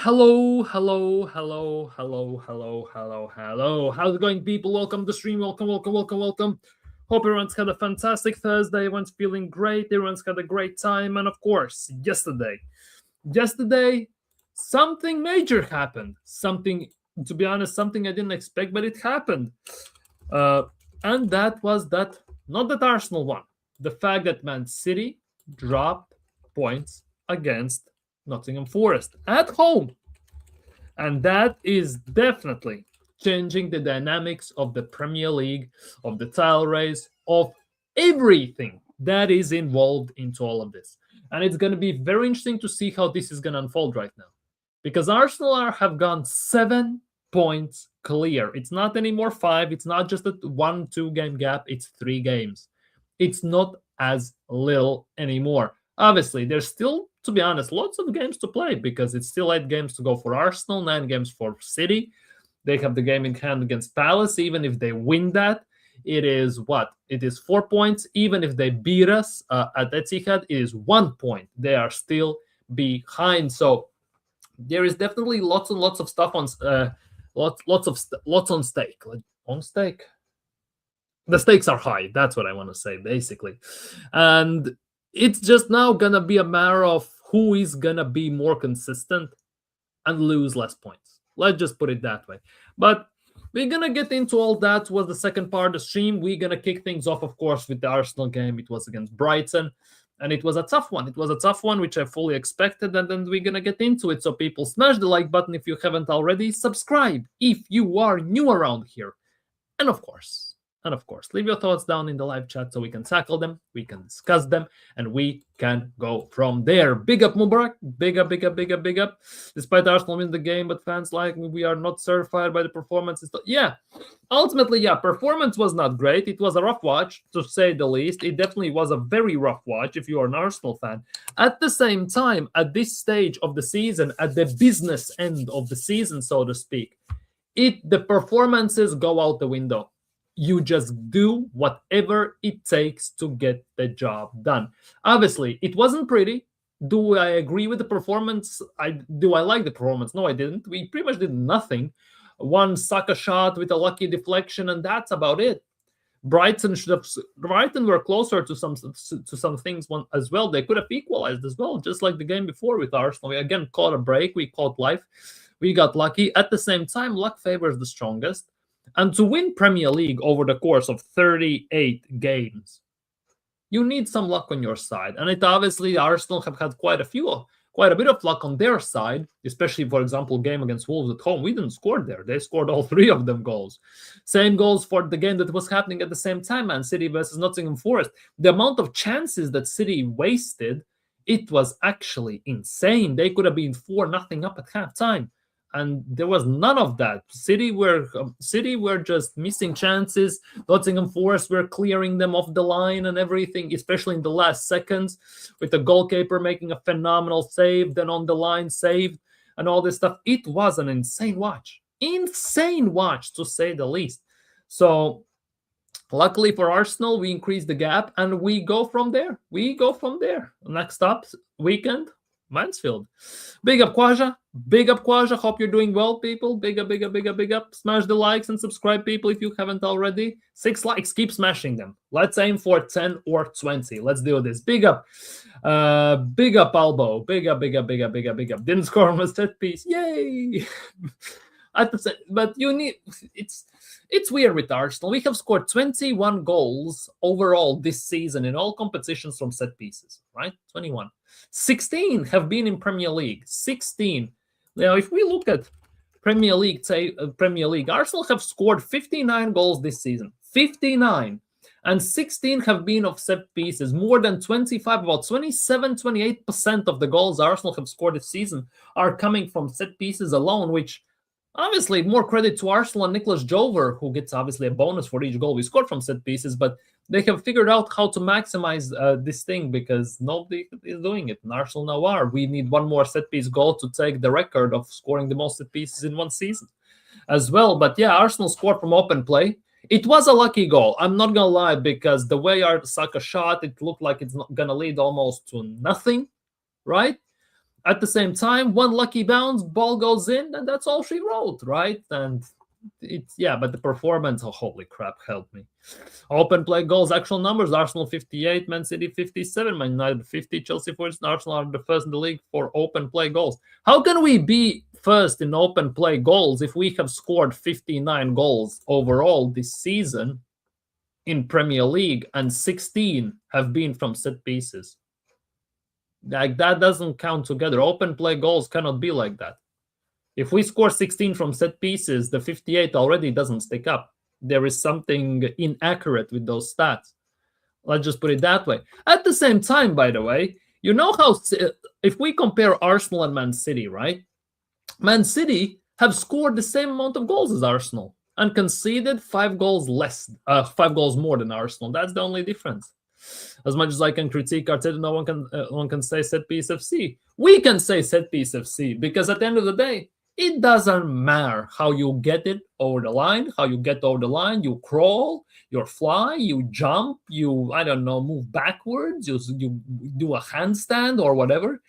Hello, hello, hello, hello, hello, hello, hello. How's it going, people? Welcome to the stream. Welcome, welcome, welcome, welcome. Hope everyone's had a fantastic Thursday. Everyone's feeling great. Everyone's had a great time. And of course, yesterday, something major happened. Something, to be honest, something I didn't expect, but it happened. Uh, and that was that, not that Arsenal won, the fact that Man City dropped points against Nottingham Forest at home. And that is definitely changing the dynamics of the Premier League, of the title race, of everything that is involved into all of this. And it's going to be very interesting to see how this is going to unfold right now. Because Arsenal have gone 7 points clear. It's not anymore 5. It's not just a 1-2 game gap. It's 3 games. It's not as little anymore. Obviously, there's still, to be honest, lots of games to play because it's still 8 games to go for Arsenal, 9 games for City. They have the game in hand against Palace. Even if they win that, it is what? It is 4 points. Even if they beat us at Etihad, it is 1 point. They are still behind. So there is definitely lots and lots of stuff on lots on stake. On stake. The stakes are high. That's what I want to say, basically. And it's just now gonna be a matter of who is gonna be more consistent and lose less points. Let's just put it that way. But we're gonna get into all that. Was the second part of the stream. We're gonna kick things off, of course, with the Arsenal game. It was against Brighton, and it was a tough one. It was a tough one, which I fully expected, and then we're gonna get into it. So people, smash the like button if you haven't already. Subscribe if you are new around here, and of course, leave your thoughts down in the live chat so we can tackle them, we can discuss them, and we can go from there. Big up, Mubarak. Big up, big up, big up, big up. Despite Arsenal win the game, but fans like me, we are not certified by the performance. Yeah, ultimately, yeah, performance was not great. It was a rough watch, to say the least. It definitely was a very rough watch if you are an Arsenal fan. At the same time, at this stage of the season, at the business end of the season, so to speak, the performances go out the window. You just do whatever it takes to get the job done. Obviously, it wasn't pretty. Do I agree with the performance? Do I like the performance? No, I didn't. We pretty much did nothing. One Saka shot with a lucky deflection, and that's about it. Brighton were closer to some things as well. They could have equalized as well, just like the game before with Arsenal. We again caught a break. We caught life. We got lucky. At the same time, luck favors the strongest. And to win Premier League over the course of 38 games, you need some luck on your side. And it obviously, Arsenal have had quite a bit of luck on their side, especially, for example, game against Wolves at home. We didn't score there. They scored all 3 of them goals. Same goals for the game that was happening at the same time, Man City versus Nottingham Forest. The amount of chances that City wasted, it was actually insane. They could have been 4-0 up at halftime. And there was none of that. City were just missing chances. Nottingham Forest were clearing them off the line and everything, especially in the last seconds, with the goalkeeper making a phenomenal save, then on the line saved, and all this stuff. It was an insane watch. Insane watch, to say the least. So, luckily for Arsenal, we increased the gap, and we go from there. Next up, weekend, Mansfield. Big up, Quaja. Big up, Quaja. Hope you're doing well, people. Big up, big up, big up, big up. Smash the likes and subscribe, people, if you haven't already. 6 likes. Keep smashing them. Let's aim for 10 or 20. Let's do this. Big up. Big up, Albo. Big up, big up, big up, big up, big up. Didn't score on a set piece. Yay. But you need... It's weird with Arsenal. We have scored 21 goals overall this season in all competitions from set pieces, right? 21. 16 have been in Premier League. 16. Now, if we look at Premier League, Arsenal have scored 59 goals this season. 59. And 16 have been of set pieces. More than 25, about 27, 28% of the goals Arsenal have scored this season are coming from set pieces alone, which... Obviously, more credit to Arsenal and Nicholas Jover, who gets obviously a bonus for each goal we scored from set pieces, but they have figured out how to maximize this thing because nobody is doing it. And Arsenal now are. We need one more set piece goal to take the record of scoring the most set pieces in one season as well. But yeah, Arsenal scored from open play. It was a lucky goal. I'm not going to lie, because the way our Saka shot, it looked like it's not going to lead almost to nothing, right? At the same time, one lucky bounce, ball goes in, and that's all she wrote, right? And but the performance, oh, holy crap, help me. Open play goals, actual numbers: Arsenal 58, Man City 57, Man United 50, Chelsea 40, Arsenal are the first in the league for open play goals. How can we be first in open play goals if we have scored 59 goals overall this season in Premier League and 16 have been from set pieces? Like, that doesn't count together. Open play goals cannot be like that. If we score 16 from set pieces, the 58 already doesn't stick up. There is something inaccurate with those stats. Let's just put it that way. At the same time, by the way, you know how if we compare Arsenal and Man City, right? Man City have scored the same amount of goals as Arsenal and conceded 5 goals more than Arsenal. That's the only difference. As much as I can critique Arteta, no one can say set piece FC. We can say set piece FC because at the end of the day, it doesn't matter how you get it over the line, how you get over the line. You crawl, you fly, you jump, you, I don't know, move backwards, you do a handstand or whatever.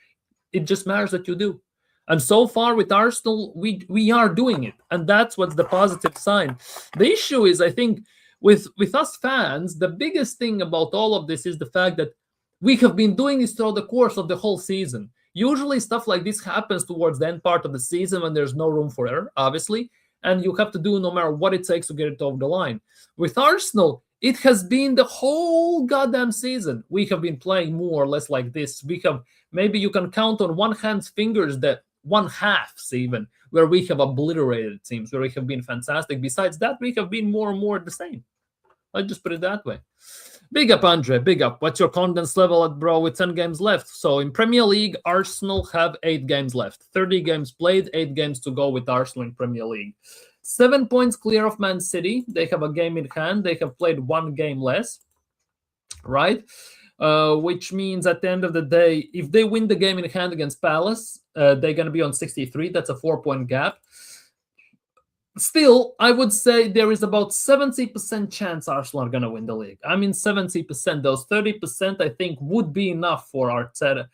It just matters that you do. And so far with Arsenal, we are doing it. And that's what's the positive sign. The issue is, I think, with us fans, the biggest thing about all of this is the fact that we have been doing this throughout the course of the whole season. Usually stuff like this happens towards the end part of the season when there's no room for error, obviously, and you have to do no matter what it takes to get it over the line. With Arsenal, it has been the whole goddamn season. We have been playing more or less like this. We have, maybe you can count on one hand's fingers that one halves even, where we have obliterated teams, where we have been fantastic. Besides that, we have been more and more the same. I'll just put it that way. Big up, Andre. Big up. What's your confidence level at, bro, with 10 games left? So in Premier League, Arsenal have 8 games left. 30 games played, 8 games to go with Arsenal in Premier League. 7 points clear of Man City. They have a game in hand. They have played 1 game less, right? Which means at the end of the day, if they win the game in hand against Palace, they're going to be on 63. That's a 4-point gap. Still, I would say there is about 70% chance Arsenal are going to win the league. I mean, 70%. Those 30%, I think, would be enough for Arteta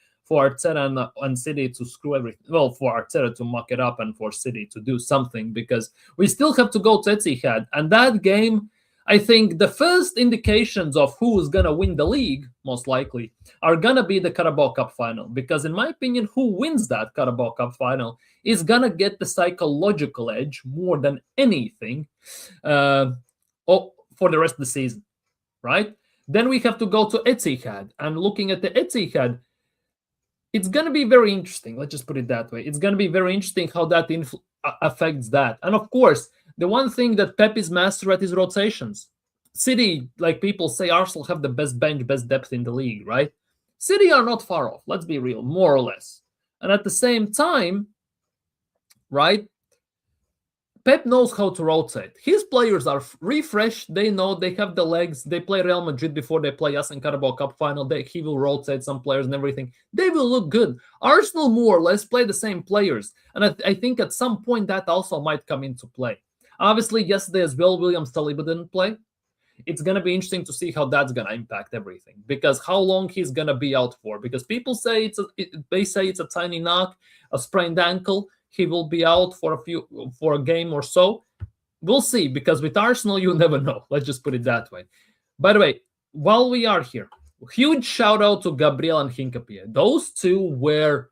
and City to screw everything. Well, for Arteta to muck it up and for City to do something, because we still have to go to Etihad. And that game, I think the first indications of who's going to win the league, most likely, are going to be the Carabao Cup final. Because in my opinion, who wins that Carabao Cup final is going to get the psychological edge more than anything for the rest of the season, right? Then we have to go to Etihad. And looking at the Etihad, it's going to be very interesting. Let's just put it that way. It's going to be very interesting how that affects that. And of course, the one thing that Pep is master at is rotations. City, like people say, Arsenal have the best bench, best depth in the league, right? City are not far off, let's be real, more or less. And at the same time, right, Pep knows how to rotate. His players are refreshed. They know they have the legs. They play Real Madrid before they play us in Carabao Cup final. He will rotate some players and everything. They will look good. Arsenal more or less play the same players. And I think at some point that also might come into play. Obviously, yesterday as well, William Saliba didn't play. It's going to be interesting to see how that's going to impact everything. Because how long he's going to be out for. Because people say they say it's a tiny knock, a sprained ankle. He will be out for a game or so. We'll see, because with Arsenal, you never know. Let's just put it that way. By the way, while we are here, huge shout out to Gabriel and Hincapié. Those two were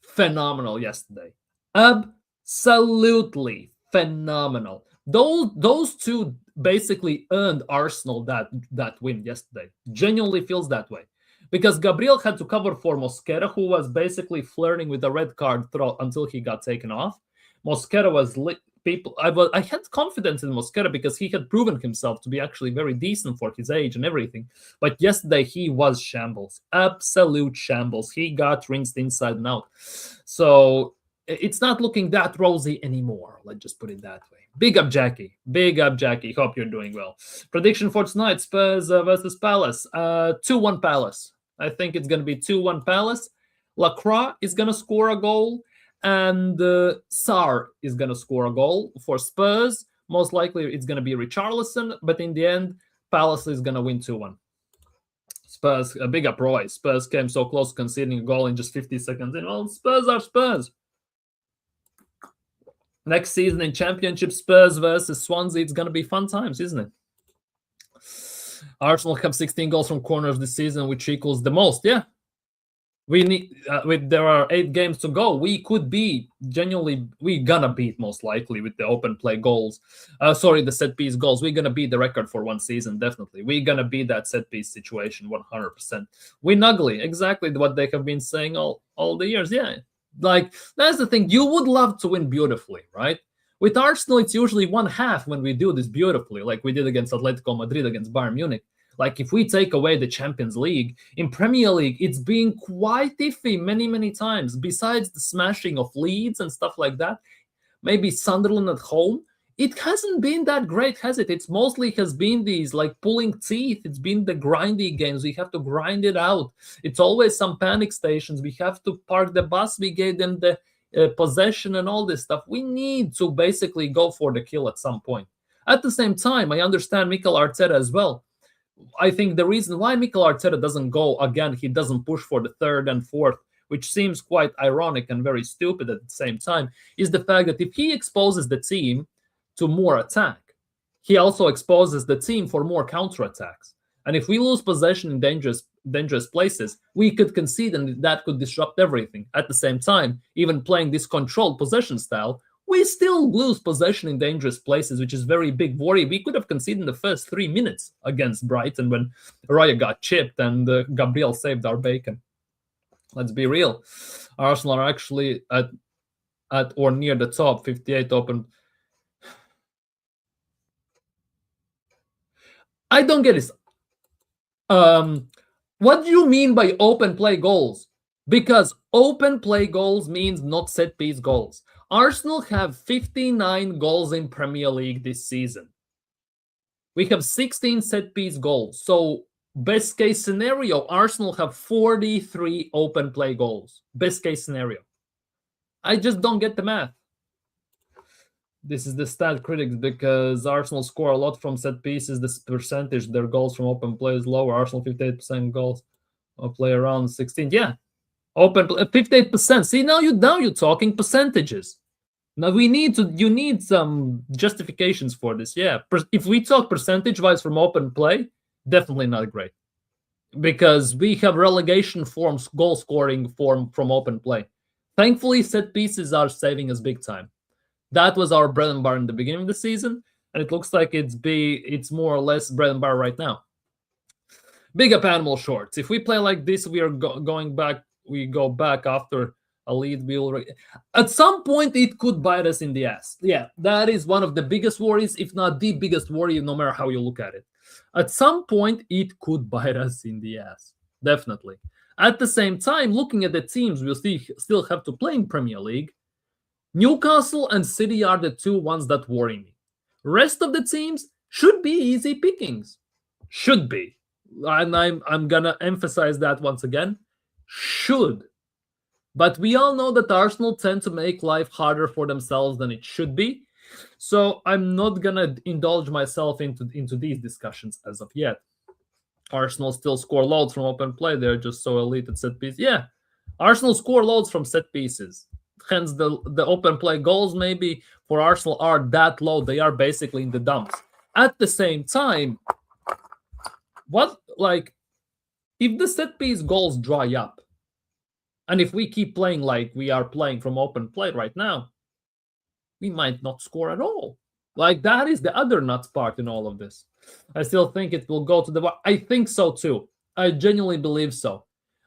phenomenal yesterday. Absolutely phenomenal. Those two basically earned Arsenal that win yesterday. Genuinely feels that way. Because Gabriel had to cover for Mosquera, who was basically flirting with the red card until he got taken off. Mosquera was I had confidence in Mosquera because he had proven himself to be actually very decent for his age and everything. But yesterday he was shambles, absolute shambles. He got rinsed inside and out. So it's not looking that rosy anymore. Let's just put it that way. Big up, Jackie. Big up, Jackie. Hope you're doing well. Prediction for tonight: Spurs versus Palace. 2-1 Palace. I think it's going to be 2-1 Palace. Lacroix is going to score a goal, and Sarr is going to score a goal. For Spurs, most likely it's going to be Richarlison, but in the end, Palace is going to win 2-1. Spurs, a big up Roy. Spurs came so close conceding a goal in just 50 seconds. And well, Spurs are Spurs. Next season in Championship, Spurs versus Swansea, it's going to be fun times, isn't it? Arsenal have 16 goals from corners this season, which equals the most. Yeah. We need. There are 8 games to go. We could be genuinely. We're gonna beat most likely with the open play goals. The set piece goals. We're gonna beat the record for one season. Definitely, we're gonna beat that set piece situation 100%. Win ugly, exactly what they have been saying all the years. Yeah, like that's the thing. You would love to win beautifully, right? With Arsenal, it's usually one half when we do this beautifully, like we did against Atletico Madrid, against Bayern Munich. Like if we take away the Champions League, in Premier League, it's been quite iffy many times. Besides the smashing of Leeds and stuff like that, maybe Sunderland at home, it hasn't been that great, has it? It's mostly has been these like pulling teeth. It's been the grindy games. We have to grind it out. It's always some panic stations. We have to park the bus. We gave them the possession and all this stuff. We need to basically go for the kill at some point. At the same time, I understand Mikel Arteta as well. I think the reason why Mikel Arteta doesn't go again, he doesn't push for the 3rd and 4th, which seems quite ironic and very stupid at the same time, is the fact that if he exposes the team to more attack, he also exposes the team for more counterattacks. And if we lose possession in dangerous places, we could concede and that could disrupt everything. At the same time, even playing this controlled possession style, we still lose possession in dangerous places, which is very big worry. We could have conceded in the first 3 minutes against Brighton when Raya got chipped and Gabriel saved our bacon. Let's be real. Arsenal are actually at or near the top, 58 open. I don't get this. What do you mean by open play goals? Because open play goals means not set piece goals. Arsenal have 59 goals in Premier League this season. We have 16 set piece goals. So best case scenario, Arsenal have 43 open play goals. Best case scenario. I just don't get the math. This is the stat critics because Arsenal score a lot from set pieces. This percentage, their goals from open play is lower. Arsenal 58% goals, play around 16. Yeah, open 58%. See, now you're talking percentages. Now you need some justifications for this. Yeah, if we talk percentage-wise from open play, definitely not great because we have relegation forms, goal scoring form from open play. Thankfully, set pieces are saving us big time. That was our bread and butter in the beginning of the season, and it looks like it's more or less bread and butter right now. Big up animal shorts. If we play like this, we are going back. We go back after a lead. At some point, it could bite us in the ass. Yeah, that is one of the biggest worries, if not the biggest worry, no matter how you look at it. At some point, it could bite us in the ass. Definitely. At the same time, looking at the teams we'll still have to play in Premier League, Newcastle and City are the 2 ones that worry me. Rest of the teams should be easy pickings. Should be. And I'm going to emphasize that once again. Should. But we all know that Arsenal tend to make life harder for themselves than it should be. So I'm not going to indulge myself into these discussions as of yet. Arsenal still score loads from open play. They're just so elite at set pieces. Yeah, Arsenal score loads from set pieces. Hence, the open play goals maybe for Arsenal are that low. They are basically in the dumps. At the same time, if the set piece goals dry up, and if we keep playing like we are playing from open play right now, we might not score at all. Like, that is the other nuts part in all of this. I still think it will go to the... I think so, too. I genuinely believe so.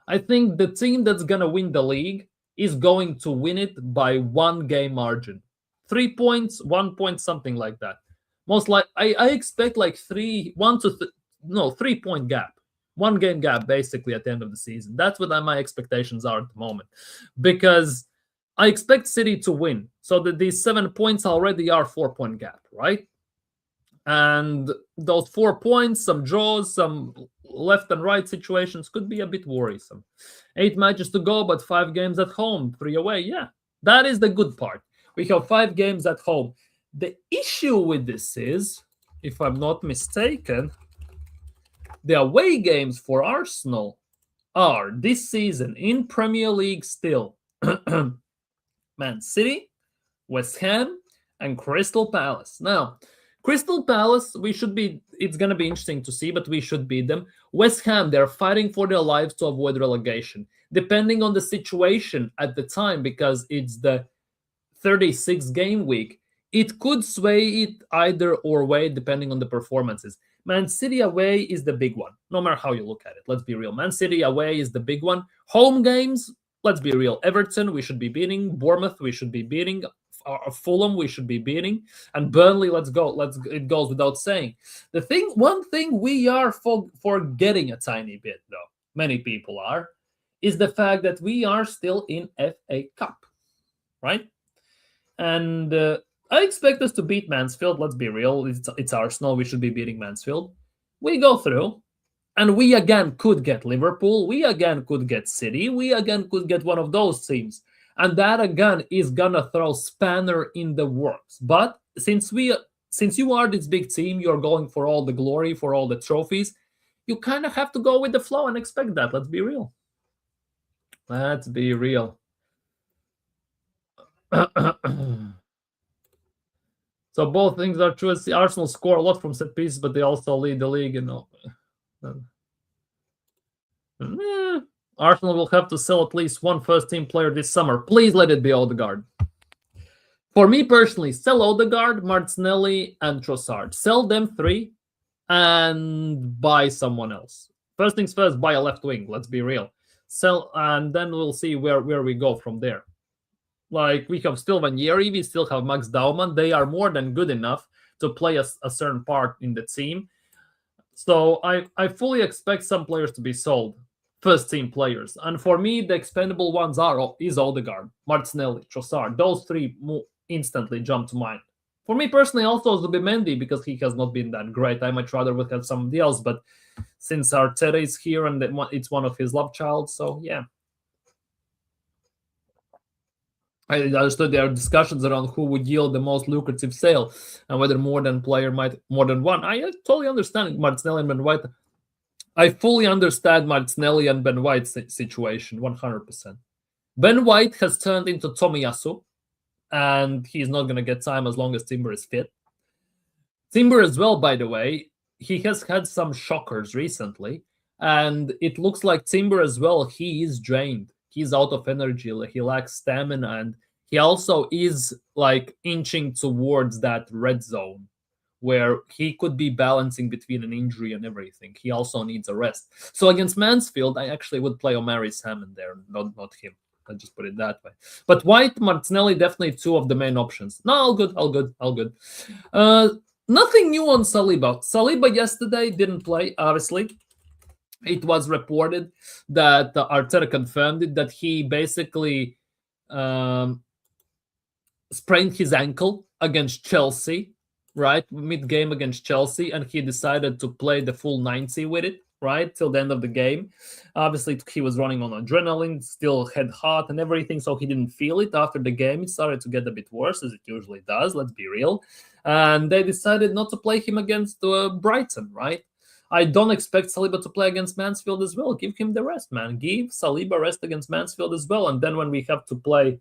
I think the team that's going to win the league is going to win it by 1 game margin. 3 points, 1 point, something like that. Most like I expect like 3 point gap. 1 game gap, basically, at the end of the season. That's what my expectations are at the moment. Because I expect City to win. So that these 7 points already are 4-point gap, right? And those 4 points, some draws, some left and right situations could be a bit worrisome. 8 matches to go, but 5 games at home, 3 away. Yeah, that is the good part. We have 5 games at home. The issue with this is, if I'm not mistaken, The away games for Arsenal are this season in Premier League still Man City, West Ham, and Crystal Palace. Now, Crystal Palace, it's going to be interesting to see, but we should beat them. West Ham, they're fighting for their lives to avoid relegation, depending on the situation at the time, because it's the 36 game week. It could sway it either or way, depending on the performances. Man City away is the big one, no matter how you look at it. Let's be real. Man City away is the big one. Home games, let's be real. Everton, we should be beating. Bournemouth, we should be beating. Fulham, we should be beating. And Burnley, let's go. It goes without saying. One thing we are forgetting a tiny bit, though, many people are, is the fact that we are still in FA Cup, right? And I expect us to beat Mansfield. Let's be real. It's Arsenal. We should be beating Mansfield. We go through. And we again could get Liverpool. We again could get City. We again could get one of those teams. And that again is going to throw spanner in the works. But since you are this big team, you're going for all the glory, for all the trophies, you kind of have to go with the flow and expect that. Let's be real. Let's be real. So both things are true. Arsenal score a lot from set pieces, but they also lead the league. Arsenal will have to sell at least one first-team player this summer. Please let it be Odegaard. For me personally, sell Odegaard, Martinelli, and Trossard. Sell them three and buy someone else. First things first, buy a left wing. Let's be real. Sell, and then we'll see where we go from there. Like, we have still Vanieri, we still have Max Daumann. They are more than good enough to play a certain part in the team. So I fully expect some players to be sold, first-team players. And for me, the expendable ones is Odegaard, Martinelli, Trossard. Those three instantly jump to mind. For me personally, also Zubimendi, because he has not been that great. I much rather would have somebody else, but since Arteta is here and it's one of his love child, so yeah. I understood there are discussions around who would yield the most lucrative sale and whether more than one. I totally understand Martinelli and Ben White. I fully understand Martinelli and Ben White's situation, 100%. Ben White has turned into Tomiyasu, and he's not going to get time as long as Timber is fit. Timber as well, by the way, he has had some shockers recently, and it looks like Timber as well, he is drained. He's out of energy. He lacks stamina, and he also is like inching towards that red zone where he could be balancing between an injury and everything. He also needs a rest. So against Mansfield, I actually would play Omari Salmon there, not him. I'll just put it that way. But White, Martinelli, definitely two of the main options. No, all good. Nothing new on Saliba. Saliba yesterday didn't play, obviously. It was reported that Arteta confirmed it, that he basically sprained his ankle against Chelsea, right? Mid-game against Chelsea, and he decided to play the full 90 with it, right? Till the end of the game. Obviously, he was running on adrenaline, still head hot and everything, so he didn't feel it. After the game, it started to get a bit worse, as it usually does, let's be real. And they decided not to play him against Brighton, right? I don't expect Saliba to play against Mansfield as well. Give him the rest, man. Give Saliba rest against Mansfield as well. And then when we have to play,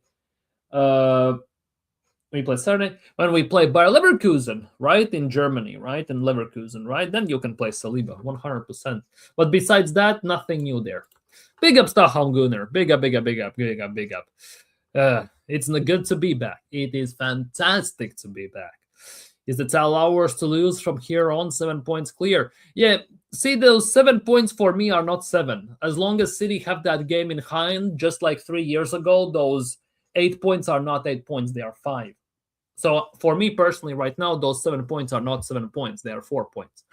we play Saturday, when we play Bayer Leverkusen, right, in Germany, right, in Leverkusen, right, then you can play Saliba, 100%. But besides that, nothing new there. Big up Staham Gunnar. Big up. It's good to be back. It is fantastic to be back. Is it allow us to lose from here on 7 points clear? Yeah, see, those 7 points for me are not 7. As long as City have that game in hand, just like 3 years ago, those 8 points are not 8 points, they are 5. So for me personally, right now, those 7 points are not 7 points, they are 4 points.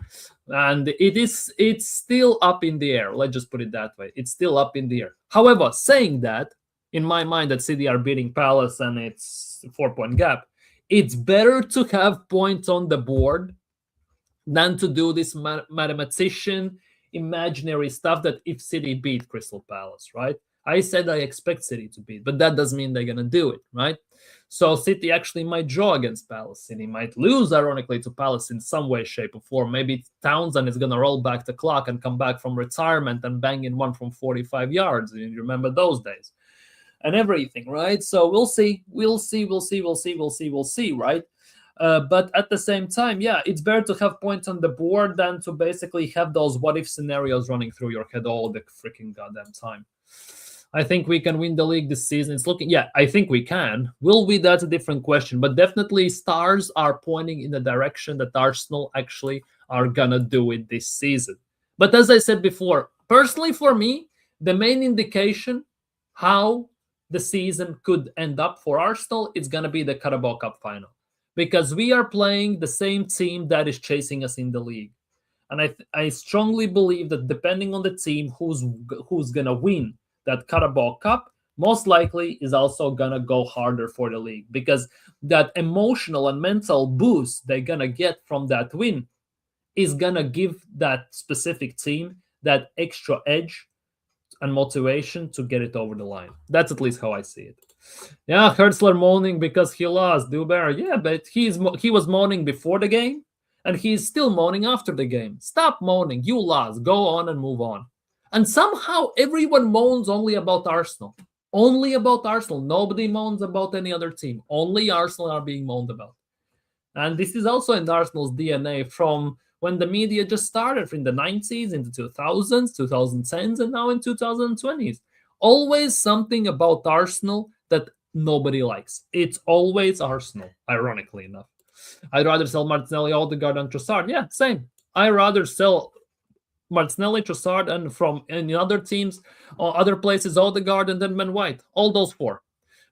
And it's still up in the air. Let's just put it that way. It's still up in the air. However, saying that, in my mind, that City are beating Palace and it's a 4-point gap, it's better to have points on the board than to do this mathematician imaginary stuff that if City beat Crystal Palace, right? I said I expect City to beat, but that doesn't mean they're going to do it, right? So City actually might draw against Palace. City might lose, ironically, to Palace in some way, shape, or form. Maybe Townsend is going to roll back the clock and come back from retirement and bang in one from 45 yards. You remember those days and everything, right? So we'll see, right? But at the same time, yeah, it's better to have points on the board than to basically have those what-if scenarios running through your head all the freaking goddamn time. I think we can win the league this season. It's looking, yeah, I think we can. Will we? That's a different question. But definitely stars are pointing in the direction that Arsenal actually are going to do it this season. But as I said before, personally for me, the main indication how the season could end up for Arsenal is going to be the Carabao Cup final. Because we are playing the same team that is chasing us in the league. And I strongly believe that depending on the team who's going to win that Carabao Cup, most likely is also going to go harder for the league, because that emotional and mental boost they're going to get from that win is going to give that specific team that extra edge and motivation to get it over the line. That's at least how I see it. Yeah, Hertzler moaning because he lost. Do better. Yeah, but he was moaning before the game, and he's still moaning after the game. Stop moaning. You lost. Go on and move on. And somehow everyone moans only about Arsenal. Only about Arsenal. Nobody moans about any other team. Only Arsenal are being moaned about. And this is also in Arsenal's DNA from when the media just started in the 90s, in the 2000s, 2010s, and now in 2020s. Always something about Arsenal that nobody likes. It's always Arsenal, ironically enough. I'd rather sell Martinelli, Odegaard, and Trossard. Yeah, same. I'd rather sell Martinelli, Trossard, and from any other teams or other places, Odegaard, and then Ben White. All those four.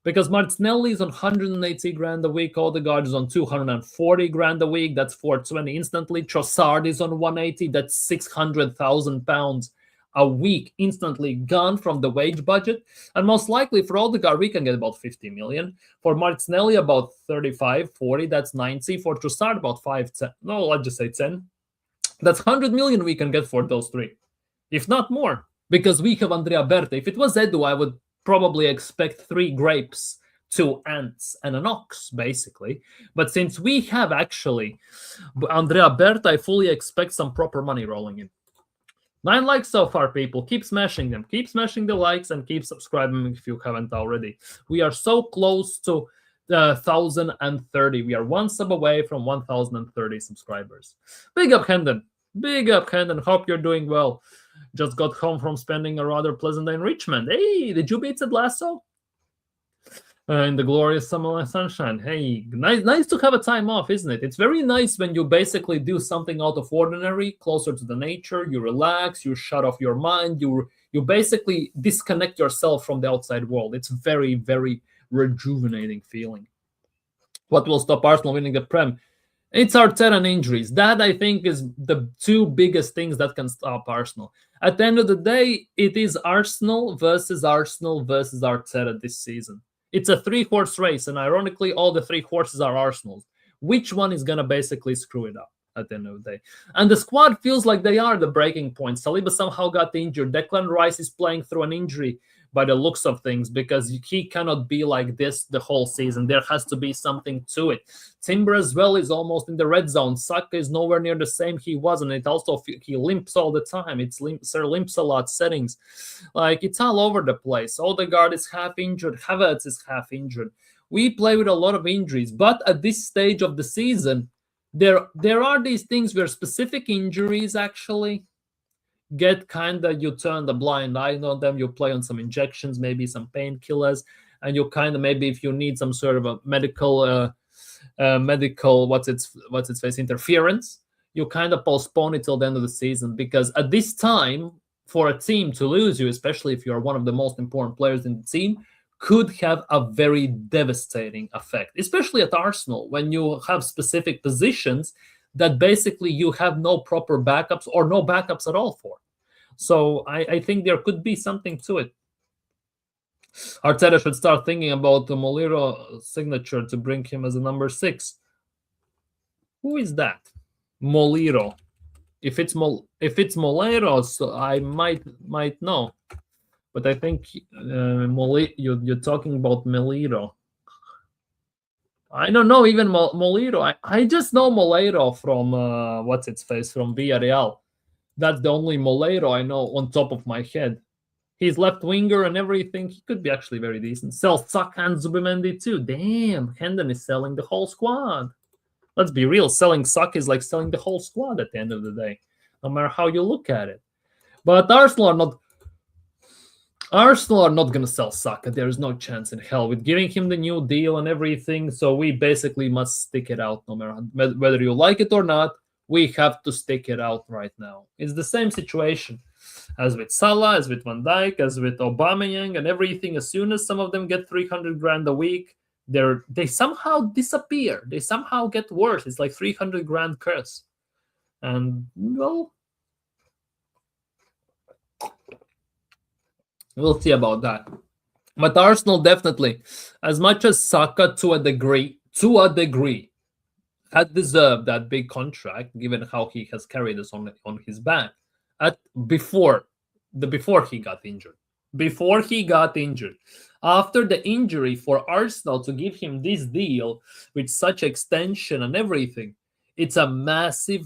Because Martinelli is on 180 grand a week, Odegaard is on 240 grand a week, that's 420 instantly. Trossard is on 180, that's 600,000 pounds a week instantly gone from the wage budget. And most likely for Odegaard, we can get about 50 million. For Martinelli, about 35, 40, that's 90. For Trossard, about 5, 10. No, let's just say 10. That's 100 million we can get for those three, if not more, because we have Andrea Berta. If it was Edu, I would probably expect 3 grapes, 2 ants, and an ox, basically. But since we have actually Andrea Berta, I fully expect some proper money rolling in. 9 likes so far, people. Keep smashing them. Keep smashing the likes and keep subscribing if you haven't already. We are so close to 1,030. We are 1 sub away from 1,030 subscribers. Big up, Hendon. Big up, Hendon. Hope you're doing well. Just got home from spending a rather pleasant day in Richmond. Hey, did you beat Ted Lasso? In the glorious summer sunshine. Hey, nice to have a time off, isn't it? It's very nice when you basically do something out of ordinary, closer to the nature. You relax, you shut off your mind, you basically disconnect yourself from the outside world. It's very, very rejuvenating feeling. What will stop Arsenal winning the Prem? It's Arteta and injuries. That, I think, is the 2 biggest things that can stop Arsenal. At the end of the day, it is Arsenal versus Arteta this season. It's a 3-horse race, and ironically, all the 3 horses are Arsenal's. Which one is going to basically screw it up at the end of the day? And the squad feels like they are the breaking point. Saliba somehow got injured. Declan Rice is playing through an injury by the looks of things, because he cannot be like this the whole season. There has to be something to it. Timber as well is almost in the red zone. Saka is nowhere near the same he was, and it also he limps all the time. Sir limps a lot settings. Like, it's all over the place. Odegaard is half injured. Havertz is half injured. We play with a lot of injuries, but at this stage of the season, there are these things where specific injuries actually get you turn the blind eye on them. You play on some injections, maybe some painkillers, and you maybe if you need some sort of a medical what's its face interference, you postpone it till the end of the season, because at this time for a team to lose you, especially if you are one of the most important players in the team, could have a very devastating effect, especially at Arsenal, when you have specific positions that basically you have no proper backups or no backups at all for. So I think there could be something to it. Arteta should start thinking about the Molero signature to bring him as a number 6. Who is that? Molero. If it's Molero, so I might know. But I think you're talking about Meliro. I don't know even Molero. I just know Molero from what's its face from Villarreal. That's the only Molero I know on top of my head. He's left winger and everything. He could be actually very decent. Sell Saka and Zubimendi too. Damn, Hendon is selling the whole squad. Let's be real. Selling Saka is like selling the whole squad at the end of the day, no matter how you look at it. But Arsenal are not going to sell Saka. There is no chance in hell with giving him the new deal and everything. So we basically must stick it out no matter whether you like it or not. We have to stick it out right now. It's the same situation as with Salah, as with Van Dijk, as with Aubameyang and everything. As soon as some of them get 300 grand a week, they somehow disappear. They somehow get worse. It's like 300 grand curse. And, well, we'll see about that. But Arsenal definitely, as much as Saka to a degree, had deserved that big contract, given how he has carried us on his back before he got injured. Before he got injured. After the injury, for Arsenal to give him this deal with such extension and everything, it's a massively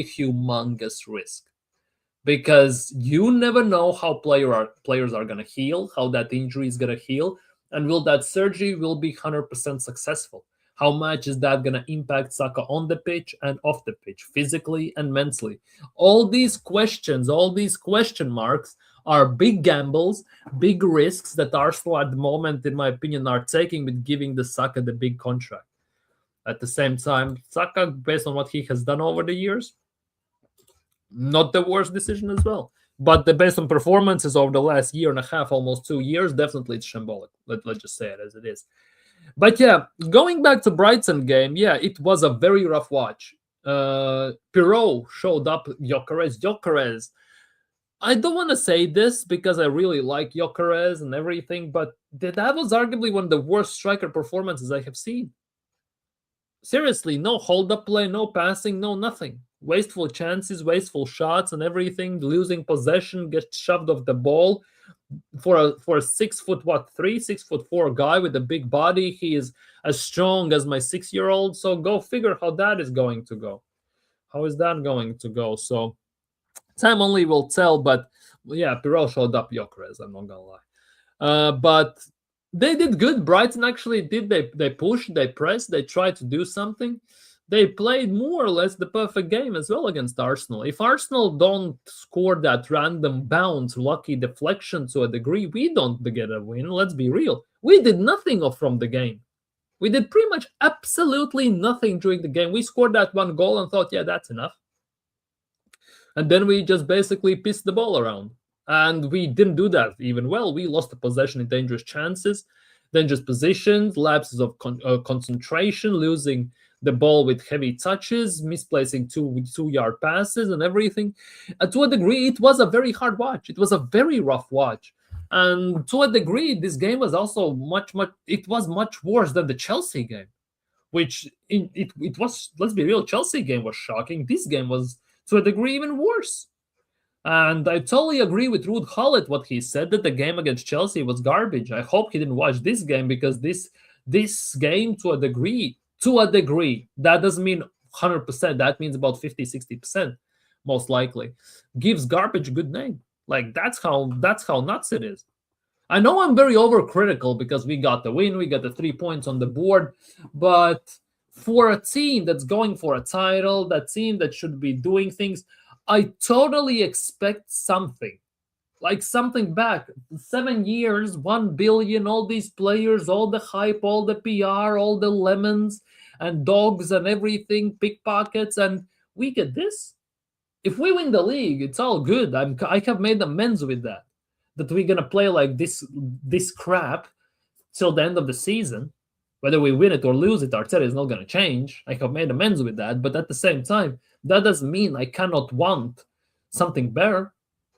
humongous risk. Because you never know how players are going to heal, how that injury is going to heal, and will that surgery will be 100% successful. How much is that going to impact Saka on the pitch and off the pitch, physically and mentally? All these questions, all these question marks are big gambles, big risks that Arsenal at the moment, in my opinion, are taking with giving the Saka the big contract. At the same time, Saka, based on what he has done over the years, not the worst decision as well. But based on performances over the last year and a half, almost 2 years, definitely it's shambolic. Let's just say it as it is. But yeah, going back to Brighton game, yeah, it was a very rough watch. Piero showed up Gyökeres. I don't want to say this because I really like Gyökeres and everything, but that was arguably one of the worst striker performances I have seen. Seriously, no hold-up play, no passing, no nothing. Wasteful chances, wasteful shots and everything, losing possession, gets shoved off the ball. For a 6'4" guy with a big body, he is as strong as my 6-year-old. So go figure how that is going to go. How is that going to go? So time only will tell. But yeah, Piero showed up Gyökeres, I'm not gonna lie. But they did good. Brighton actually did. They pushed, they pressed, they tried to do something. They played more or less the perfect game as well against Arsenal. If Arsenal don't score that random bounce, lucky deflection to a degree, we don't get a win. Let's be real. We did nothing from the game. We did pretty much absolutely nothing during the game. We scored that one goal and thought, yeah, that's enough. And then we just basically pissed the ball around. And we didn't do that even well. We lost the possession in dangerous chances, dangerous positions, lapses of concentration, losing the ball with heavy touches, misplacing two-yard passes and everything. To a degree, it was a very hard watch. It was a very rough watch. And to a degree, this game was also much worse than the Chelsea game, which it was, let's be real, Chelsea game was shocking. This game was, to a degree, even worse. And I totally agree with Ruud Gullit, what he said, that the game against Chelsea was garbage. I hope he didn't watch this game, because this game, to a degree, that doesn't mean 100%. That means about 50-60%, most likely. Gives garbage a good name. Like, that's how nuts it is. I know I'm very overcritical because we got the win, we got the 3 points on the board, but for a team that's going for a title, that team that should be doing things, I totally expect something. Like something back. 7 years, 1 billion, all these players, all the hype, all the PR, all the lemons and dogs and everything, pickpockets, and we get this. If we win the league, it's all good. I have made amends with that. That we're gonna play like this crap till the end of the season. Whether we win it or lose it, Arteta is not gonna change. I have made amends with that, but at the same time, that doesn't mean I cannot want something better,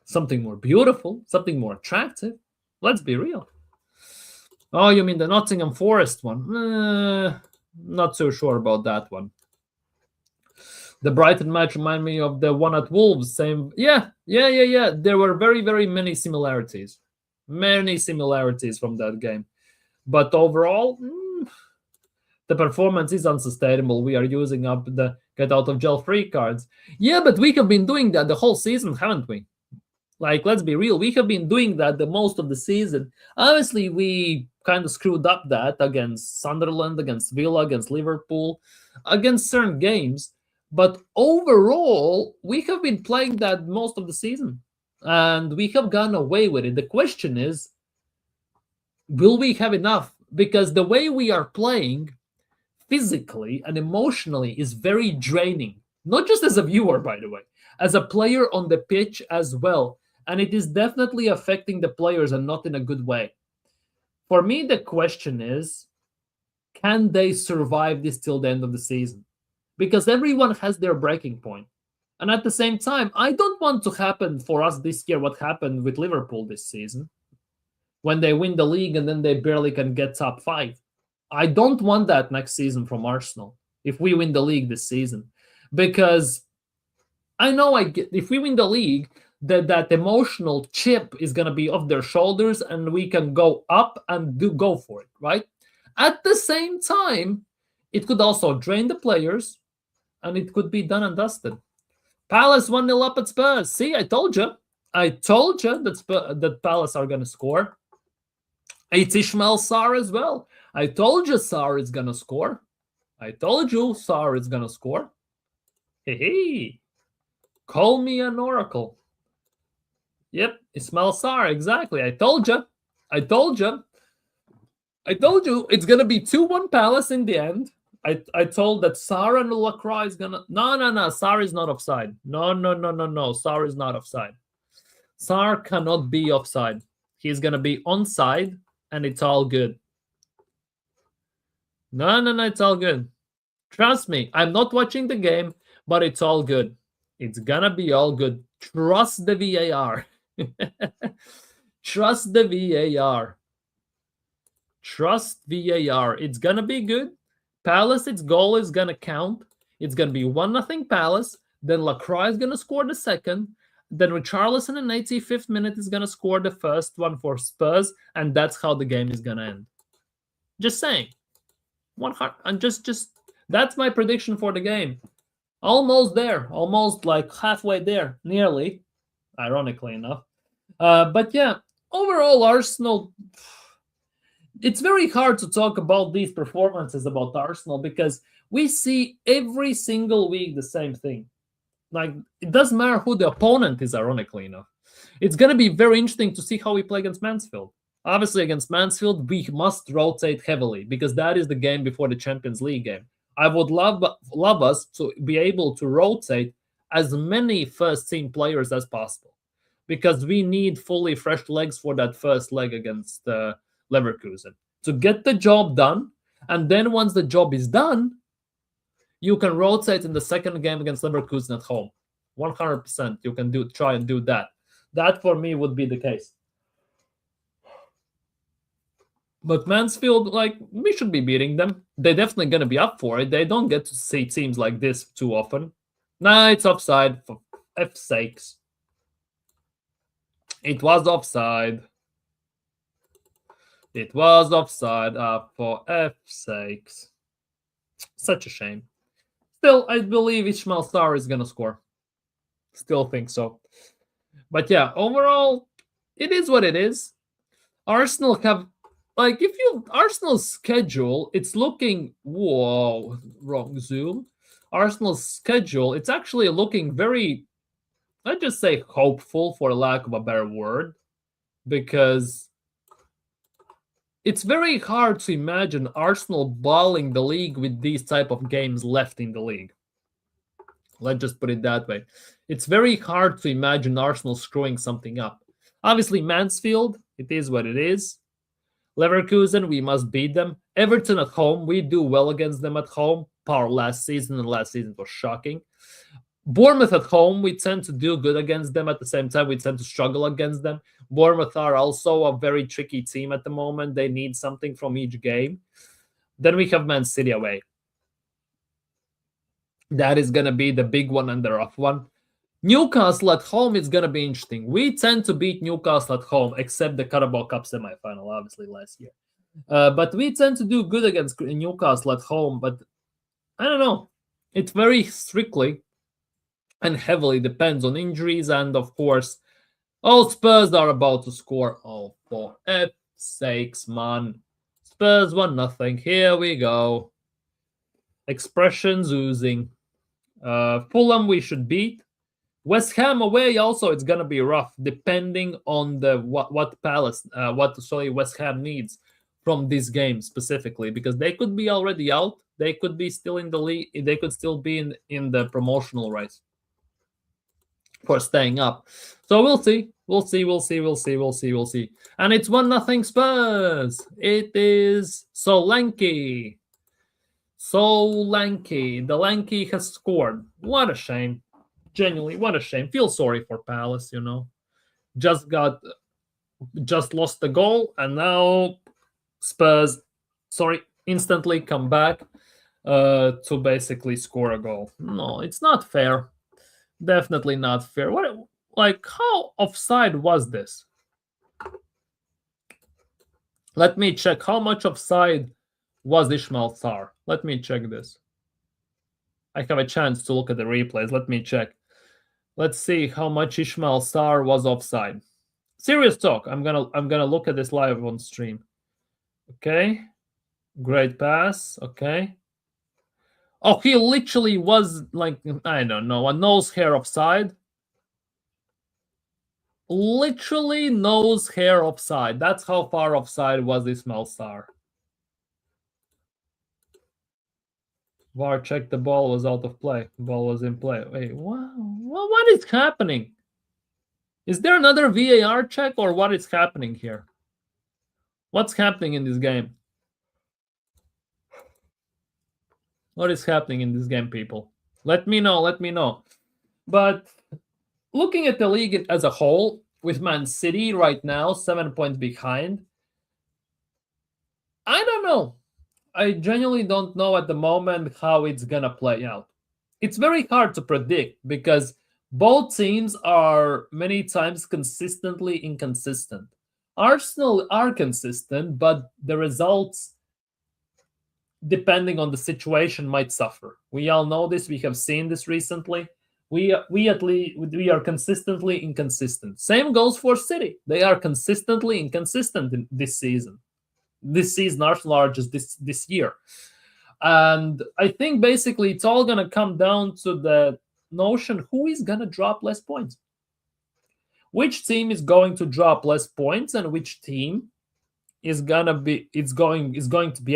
something more beautiful, something more attractive. Let's be real. Oh, you mean the Nottingham Forest one? Not so sure about that one. The Brighton match reminded me of the one at Wolves. Same. Yeah. There were very, very many similarities. Many similarities from that game. But overall, the performance is unsustainable. We are using up the get out of jail free cards. Yeah, but we have been doing that the whole season, haven't we? Like, let's be real. We have been doing that the most of the season. Obviously, we kind of screwed up that against Sunderland, against Villa, against Liverpool, against certain games. But overall, we have been playing that most of the season. And we have gone away with it. The question is, will we have enough? Because the way we are playing physically and emotionally is very draining. Not just as a viewer, by the way, as a player on the pitch as well. And it is definitely affecting the players and not in a good way. For me, the question is, can they survive this till the end of the season? Because everyone has their breaking point. And at the same time, I don't want to happen for us this year what happened with Liverpool this season, when they win the league and then they barely can get top 5. I don't want that next season from Arsenal if we win the league this season. Because I know if we win the league, that emotional chip is going to be off their shoulders and we can go up and go for it, right? At the same time, it could also drain the players and it could be done and dusted. Palace 1-0 up at Spurs. See, I told you. I told you that Palace are going to score. It's Ismail Sarr as well. I told you Sarr is going to score. I told you Sarr is going to score. Hey. Call me an oracle. Yep, Ismail Sarr, exactly. I told you. I told you. I told you it's going to be 2-1 Palace in the end. I told that Sarr and Lacroix is going to... No. Sarr is not offside. No. Sarr is not offside. Sarr cannot be offside. He's going to be onside, and it's all good. No, it's all good. Trust me, I'm not watching the game, but it's all good. It's going to be all good. Trust the VAR. Trust the VAR. Trust VAR. It's going to be good. Palace, its goal is going to count. It's going to be 1-0 Palace. Then Lacroix is going to score the second. Then Richarlison in 85th minute is going to score the first one for Spurs. And that's how the game is going to end. Just saying. And just that's my prediction for the game. Almost there. Almost like halfway there. Nearly. Ironically enough. But yeah, overall, Arsenal... It's very hard to talk about these performances about Arsenal because we see every single week the same thing. Like, it doesn't matter who the opponent is, ironically enough. It's going to be very interesting to see how we play against Mansfield. Obviously, against Mansfield, we must rotate heavily because that is the game before the Champions League game. I would love us to be able to rotate as many first-team players as possible because we need fully fresh legs for that first leg against Leverkusen to get the job done. And then once the job is done, you can rotate in the second game against Leverkusen at home. 100% you can try and do that. That for me would be the case. But Mansfield, like, we should be beating them. They're definitely going to be up for it. They don't get to see teams like this too often. Nah, it's offside, for F's sakes. It was offside. It was offside, for F's sakes. Such a shame. Still, I believe Ismail Sarr is going to score. Still think so. But yeah, overall, it is what it is. Arsenal have... Like, Arsenal's schedule, it's looking... Whoa, wrong zoom. Arsenal's schedule, it's actually looking very... Let's just say hopeful, for lack of a better word. Because... it's very hard to imagine Arsenal balling the league with these type of games left in the league. Let's just put it that way. It's very hard to imagine Arsenal screwing something up. Obviously, Mansfield, it is what it is. Leverkusen, we must beat them. Everton at home, we do well against them at home. Power last season, and last season was shocking. Bournemouth at home, we tend to do good against them. At the same time, we tend to struggle against them. Bournemouth are also a very tricky team at the moment. They need something from each game. Then we have Man City away. That is going to be the big one and the rough one. Newcastle at home is going to be interesting. We tend to beat Newcastle at home, except the Carabao Cup semi-final, obviously, last year. But we tend to do good against Newcastle at home. But I don't know. It very strictly and heavily depends on injuries, and of course, all Spurs are about to score. Oh, for F's sakes, man! Spurs 1-0. Here we go. Expressions oozing. Fulham we should beat. West Ham away also it's gonna be rough depending on the what West Ham needs from this game specifically, because they could be already out, they could be still in the league, they could still be in the promotional race for staying up. So we'll see. And it's 1-0 Spurs. It is Solanke. The Lanky has scored. What a shame. Genuinely, what a shame. Feel sorry for Palace, Just lost the goal, and now Spurs, instantly come back to basically score a goal. No, it's not fair. Definitely not fair. How offside was this? Let me check how much offside was Ismail Sarr. Let me check this. I have a chance to look at the replays. Let me check. Let's see how much Ismail Sarr was offside. Serious talk. I'm gonna look at this live on stream. Okay. Great pass. Okay. Oh, he literally was like, I don't know, a nose hair offside. Literally nose hair offside. That's how far offside was Ismail Sarr. VAR checked, the ball was out of play. The ball was in play. Wait, what is happening? Is there another VAR check, or what is happening here? What's happening in this game? What is happening in this game, people? Let me know. But looking at the league as a whole, with Man City right now 7 points behind, I don't know. I genuinely don't know at the moment how it's gonna play out. It's very hard to predict because both teams are many times consistently inconsistent. Arsenal are consistent, but the results, depending on the situation, might suffer. We all know this. We have seen this recently. We are consistently inconsistent. Same goes for City. They are consistently inconsistent this season. Arsenal are just this year. And I think basically it's all going to come down to the notion who is going to drop less points. Which team is going to drop less points, and which team is going to be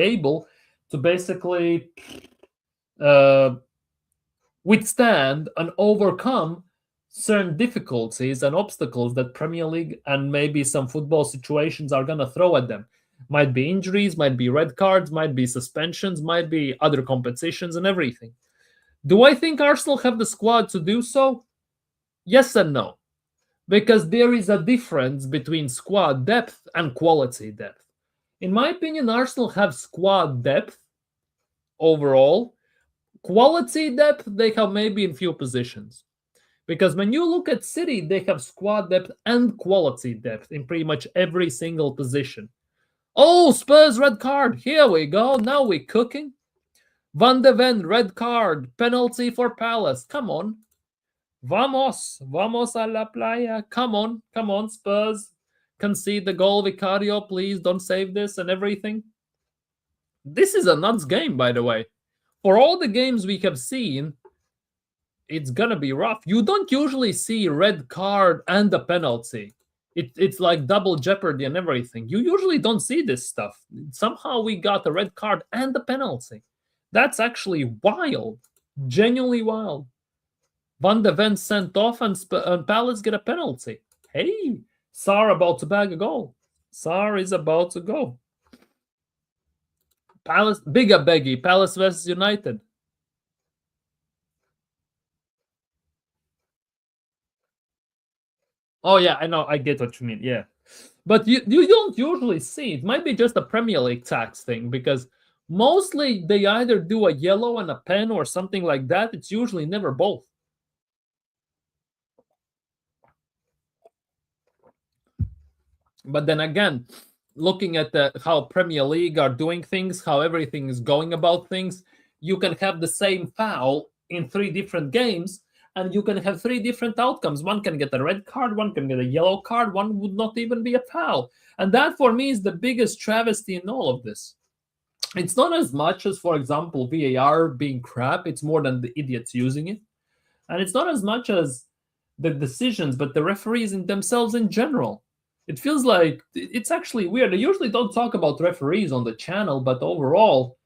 able to basically withstand and overcome certain difficulties and obstacles that Premier League and maybe some football situations are going to throw at them. Might be injuries, might be red cards, might be suspensions, might be other competitions and everything. Do I think Arsenal have the squad to do so? Yes and no. Because there is a difference between squad depth and quality depth. In my opinion, Arsenal have squad depth overall. Quality depth, they have maybe in few positions. Because when you look at City, they have squad depth and quality depth in pretty much every single position. Oh, Spurs red card. Here we go. Now we're cooking. Van de Ven red card. Penalty for Palace. Come on. Vamos a la playa. Come on, Spurs. Concede the goal, Vicario. Please don't save this and everything. This is a nuts game, by the way. For all the games we have seen, it's gonna be rough. You don't usually see red card and a penalty. It's like double jeopardy and everything. You usually don't see this stuff. Somehow we got a red card and a penalty. That's actually wild. Genuinely wild. Van de Ven sent off and Palace get a penalty. Hey, Sarr about to bag a goal. Sarr is about to go. Palace, bigger beggy. Palace versus United. Oh yeah, I know. I get what you mean. Yeah, but you don't usually see. It might be just a Premier League tax thing because mostly they either do a yellow and a pen or something like that. It's usually never both. But then again, looking at how Premier League are doing things, how everything is going about things, you can have the same foul in 3 different games, and you can have 3 different outcomes. One can get a red card, one can get a yellow card, one would not even be a foul. And that, for me, is the biggest travesty in all of this. It's not as much as, for example, VAR being crap. It's more than the idiots using it. And it's not as much as the decisions, but the referees in themselves in general. It feels like it's actually weird. I usually don't talk about referees on the channel, but overall,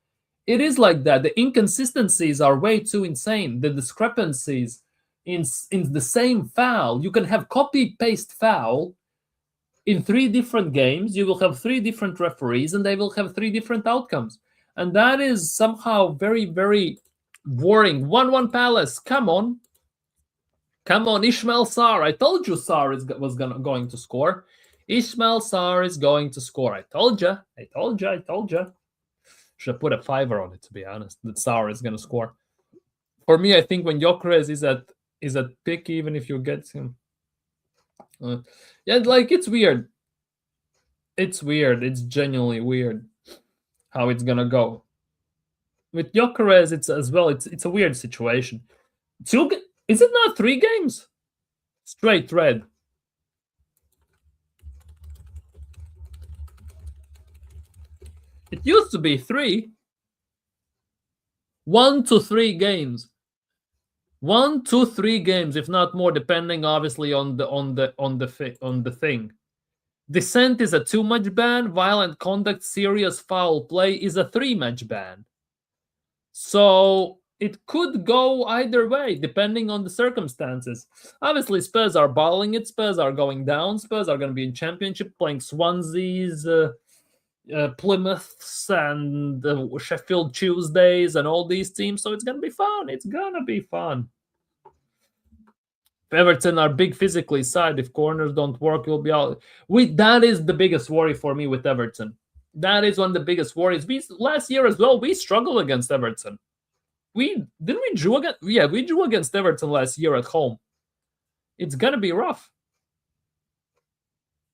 it is like that. The inconsistencies are way too insane. The discrepancies in the same foul. You can have copy-paste foul in 3 different games. You will have 3 different referees, and they will have 3 different outcomes. And that is somehow very, very boring. 1-1 Palace. Come on. Come on, Ismail Sarr. I told you Sarr was going to score. Ismail Sarr is going to score. I told you. I told you. I told you. Should have put a $5 on it, to be honest, that Sarr is going to score. For me, I think when Gyökeres is at pick, even if you get him. Yeah, like, it's weird. It's weird. It's genuinely weird how it's going to go. With Gyökeres, it's as well, it's a weird situation. Is it not 3 games? Straight red. It used to be 3. 1 to 3 games. 1 to 3 games, if not more, depending obviously on the thing. Dissent is a 2-match ban. Violent conduct, serious foul play is a 3-match ban. So it could go either way, depending on the circumstances. Obviously, Spurs are balling it. Spurs are going down. Spurs are going to be in Championship, playing Swansea's, Plymouths, and Sheffield Tuesdays, and all these teams. So it's going to be fun. It's going to be fun. Everton are big physically side. If corners don't work, you'll be out. That is the biggest worry for me with Everton. That is one of the biggest worries. Last year as well, we struggled against Everton. We drew against Everton last year at home. It's gonna be rough.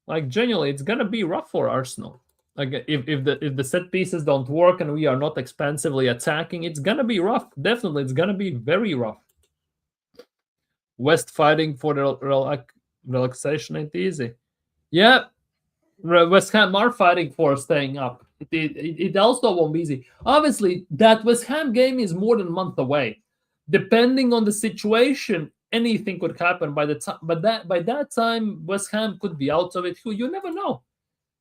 Like, genuinely, it's gonna be rough for Arsenal. Like, if the set pieces don't work and we are not expansively attacking, it's gonna be rough. Definitely, it's gonna be very rough. West fighting for the relaxation ain't easy. Yeah, West Ham are fighting for staying up. It also won't be easy. Obviously, that West Ham game is more than a month away. Depending on the situation, anything could happen by the time. But by that time, West Ham could be out of it. You never know.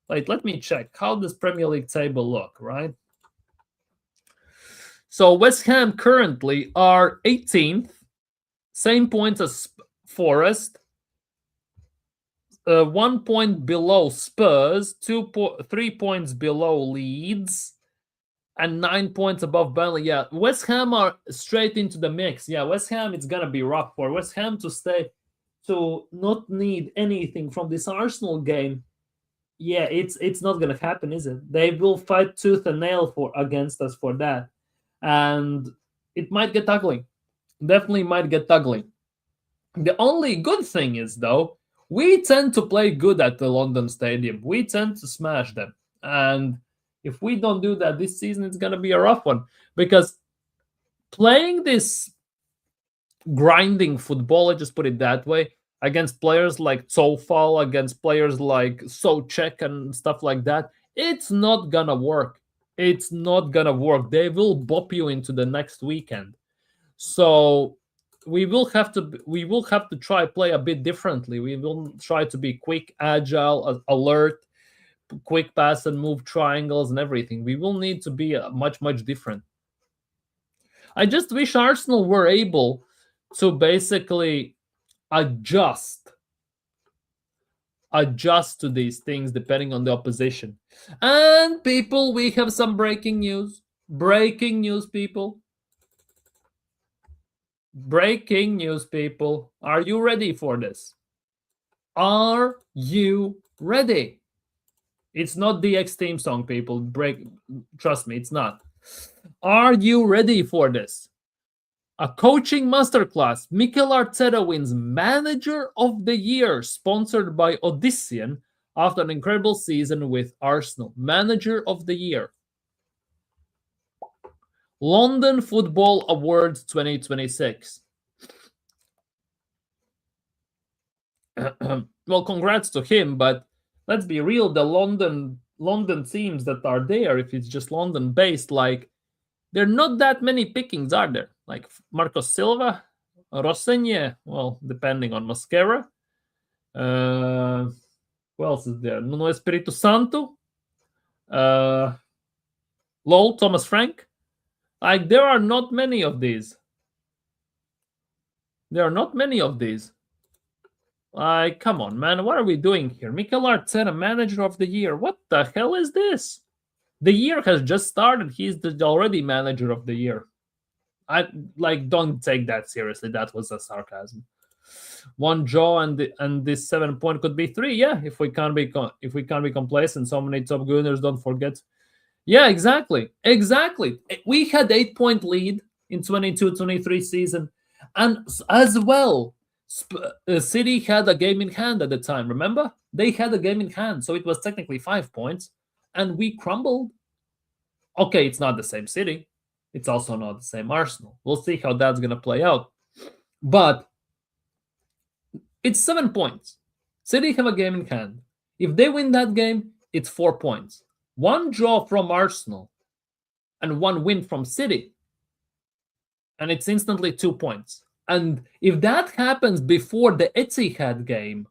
Like, let me check. How does Premier League table look, right? So West Ham currently are 18th, same points as Forest. 1 point below Spurs, 3 points below Leeds, and 9 points above Burnley. Yeah, West Ham are straight into the mix. Yeah, West Ham, it's gonna be rough for West Ham to not need anything from this Arsenal game. Yeah, it's not gonna happen, is it? They will fight tooth and nail against us for that, and it might get ugly. Definitely might get ugly. The only good thing is, though, we tend to play good at the London Stadium. We tend to smash them. And if we don't do that this season, it's going to be a rough one. Because playing this grinding football, let's just put it that way, against players like Zofal, against players like Souček and stuff like that, it's not going to work. It's not going to work. They will bop you into the next weekend. So we will have to try play a bit differently. We will try to be quick, agile, alert, quick pass and move triangles and everything. We will need to be much different. I just wish Arsenal were able to basically adjust to these things depending on the opposition. And people, we have some breaking news. Breaking news, people. Breaking news, people. Are you ready for this? Are you ready? It's not DX theme song, people. Trust me, it's not. Are you ready for this? A coaching masterclass. Mikel Arteta wins Manager of the Year, sponsored by Odyssean, after an incredible season with Arsenal. Manager of the Year. London Football Awards 2026. Well, congrats to him, but let's be real, the London teams that are there, if it's just London based, like, there are not that many pickings, are there? Like Marco Silva, Rossegna, well, depending on Mascara. Who else is there? Nuno Espirito Santo. Lol, Thomas Frank. Like, there are not many of these. Like, come on, man. What are we doing here? Mikel Arteta, Manager of the Year. What the hell is this? The year has just started. He's already Manager of the Year. Don't take that seriously. That was a sarcasm. One draw and this 7 point could be 3. Yeah, if we can't be complacent, so many top gunners, don't forget. Yeah, exactly. We had 8-point lead in 22-23 season, and as well, City had a game in hand at the time. Remember, they had a game in hand, so it was technically 5 points, and we crumbled. Okay, it's not the same City. It's also not the same Arsenal. We'll see how that's gonna play out, but it's 7 points. City have a game in hand. If they win that game, it's 4 points. 1 draw from Arsenal and 1 win from City, and it's instantly 2 points. And if that happens before the Etihad game,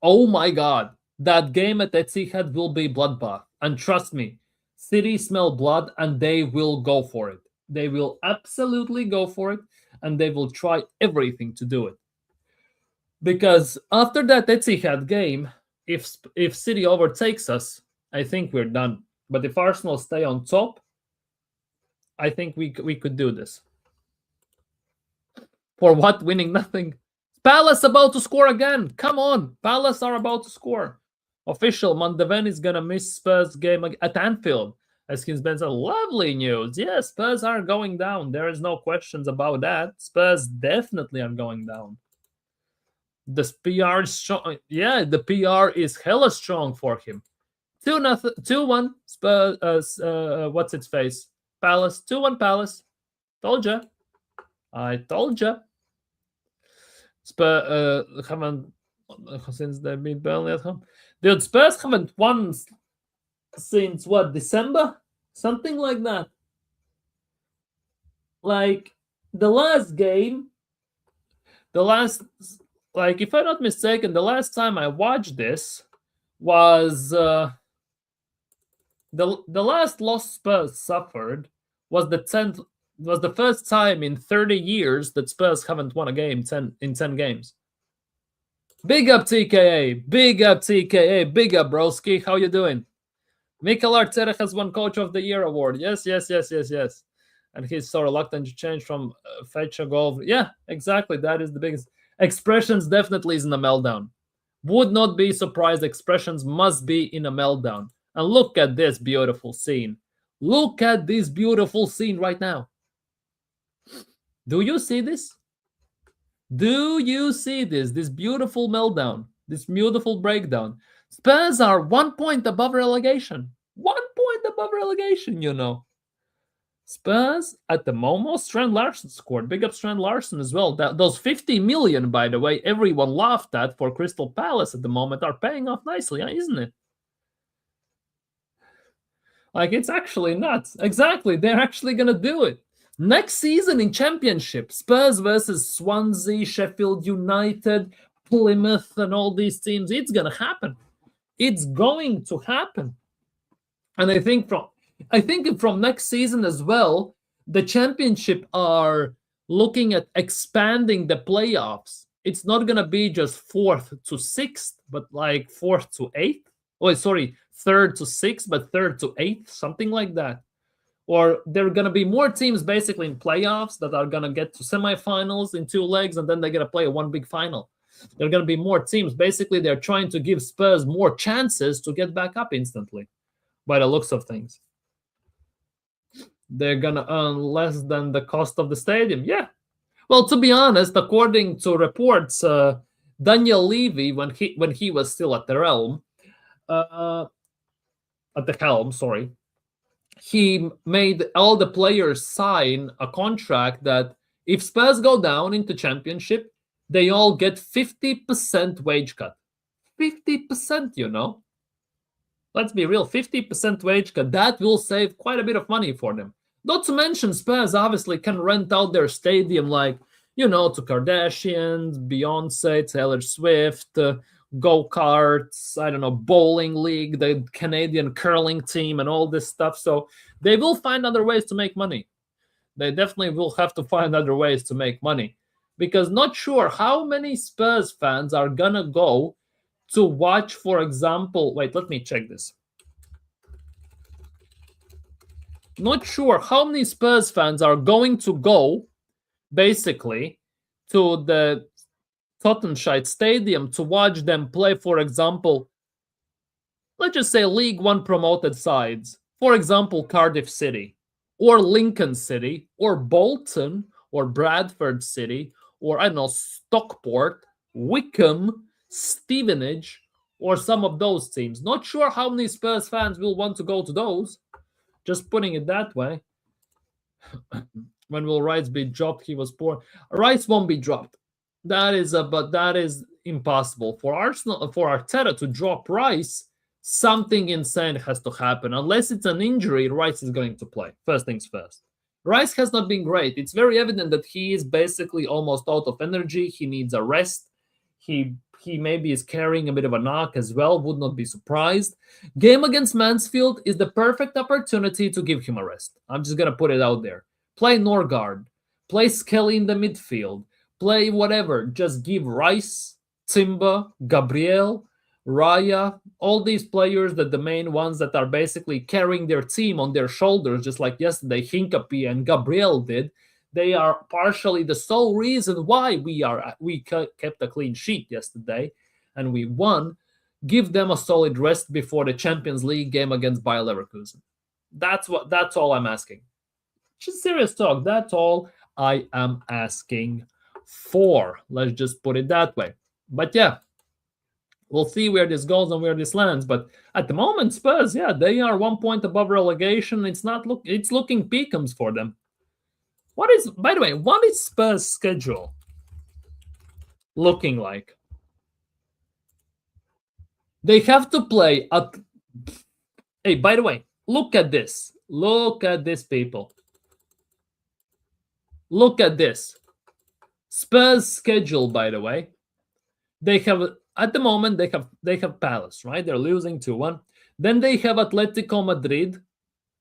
oh my God, that game at Etihad will be bloodbath. And trust me, City smell blood and they will go for it. They will absolutely go for it, and they will try everything to do it. Because after that Etihad game, if City overtakes us, I think we're done. But if Arsenal stay on top, I think we could do this. For what? Winning nothing. Palace about to score again. Come on. Palace are about to score. Official, Mondaven is going to miss Spurs game at Anfield. As Ben said, lovely news. Yes, Spurs are going down. There is no questions about that. Spurs definitely are going down. The PR is strong. Yeah, the PR is hella strong for him. 2-1 Spurs. What's its face? Palace. 2-1 Palace. Told ya. I told ya. Spurs haven't since they've been Burnley at home. Dude, Spurs haven't won since what, December? Something like that. Like the last game, if I'm not mistaken, the last time I watched this was the last loss Spurs suffered was the first time in 30 years that Spurs haven't won a game in 10 games. Big up TKA, big up TKA, big up broski. How you doing? Mikel Arteta has won Coach of the Year award. Yes. And he's so reluctant to change from fetch a goal. Yeah, exactly. That is the biggest. Expressions definitely is in a meltdown. Would not be surprised. Expressions must be in a meltdown. And look at this beautiful scene. Look at this beautiful scene right now. Do you see this? Do you see this? This beautiful meltdown, this beautiful breakdown. Spurs are 1 point above relegation. 1 point above relegation, you know. Spurs at the moment, Strand Larsen scored. Big up Strand Larsen as well. Those 50 million, by the way, everyone laughed at for Crystal Palace at the moment are paying off nicely, isn't it? Like, it's actually nuts. Exactly. They're actually going to do it. Next season in Championship, Spurs versus Swansea, Sheffield United, Plymouth, and all these teams. It's going to happen. It's going to happen. And I think from next season as well, the Championship are looking at expanding the playoffs. It's not going to be just 4th to 6th, but like 4th to 8th. Oh, sorry, 3rd to 6th, but 3rd to 8th, something like that. Or there are going to be more teams basically in playoffs that are going to get to semifinals in 2 legs, and then they're going to play one big final. There are going to be more teams. Basically, they're trying to give Spurs more chances to get back up instantly, by the looks of things. They're going to earn less than the cost of the stadium. Yeah. Well, to be honest, according to reports, Daniel Levy, when he was still at the helm, sorry, he made all the players sign a contract that if Spurs go down into championship, they all get 50% wage cut. 50%, you know. Let's be real, 50% wage cut. That will save quite a bit of money for them. Not to mention, Spurs obviously can rent out their stadium, like, you know, to Kardashians, Beyonce, Taylor Swift, go-karts, I don't know, bowling league, the Canadian curling team, and all this stuff. So they will find other ways to make money. They definitely will have to find other ways to make money, because not sure how many Spurs fans are gonna go to watch, for example, wait, let me check this. Not sure how many Spurs fans are going to go, basically, to the Tottenham Stadium to watch them play, for example, let's just say League One promoted sides. For example, Cardiff City, or Lincoln City, or Bolton, or Bradford City, or, I don't know, Stockport, Wickham, Stevenage, or some of those teams. Not sure how many Spurs fans will want to go to those. Just putting it that way. When will Rice be dropped? He was poor. Rice won't be dropped. That is impossible for Arsenal, for Arteta to drop Rice. Something insane has to happen. Unless it's an injury, Rice is going to play. First things first. Rice has not been great. It's very evident that he is basically almost out of energy. He needs a rest. He maybe is carrying a bit of a knock as well. Would not be surprised. Game against Mansfield is the perfect opportunity to give him a rest. I'm just going to put it out there. Play Norgard. Play Skelly in the midfield. Play whatever. Just give Rice, Timber, Gabriel, Raya, all these players, that the main ones that are basically carrying their team on their shoulders, just like yesterday Hincapié and Gabriel did. They are partially the sole reason why we kept a clean sheet yesterday and we won. Give them a solid rest before the Champions League game against Bayer Leverkusen. That's all I'm asking. Just serious talk. That's all I am asking for. Let's just put it that way. But yeah, we'll see where this goes and where this lands. But at the moment, Spurs, yeah, they are 1 point above relegation. It's looking peakums for them. By the way, what is Spurs' schedule looking like? They have to play at... Hey, by the way, look at this. Look at this, people. Look at this. Spurs' schedule, by the way. They have, at the moment, they have Palace, right? They're losing 2-1. Then they have Atletico Madrid